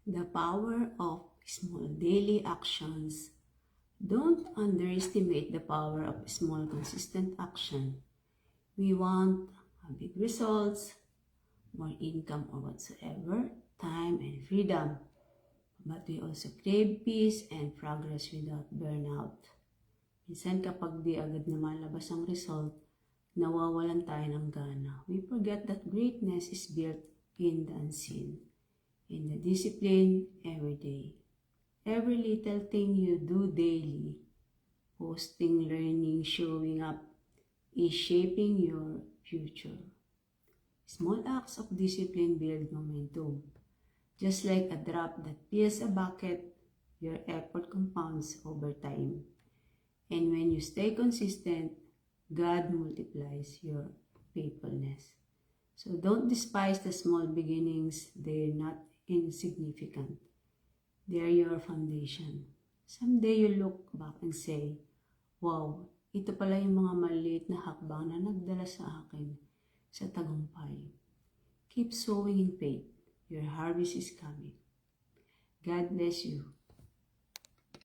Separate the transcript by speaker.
Speaker 1: The power of small daily actions. Don't underestimate the power of small consistent action. We want big results, more income or whatsoever, time and freedom. But we also crave peace and progress without burnout. Minsan kapag di agad namalabas ang result, nawawalan tayo ng gana. We forget that greatness is built in the unseen, in the discipline every day. Every little thing you do daily, posting, learning, showing up, is shaping your future. Small acts of discipline build momentum. Just like a drop that fills a bucket, your effort compounds over time. And when you stay consistent, God multiplies your faithfulness. So don't despise the small beginnings. They're not insignificant. They're your foundation. Someday you look back and say, wow, ito pala yung mga maliit na hakbang na nagdala sa akin sa tagumpay. Keep sowing in faith. Your harvest is coming. God bless you.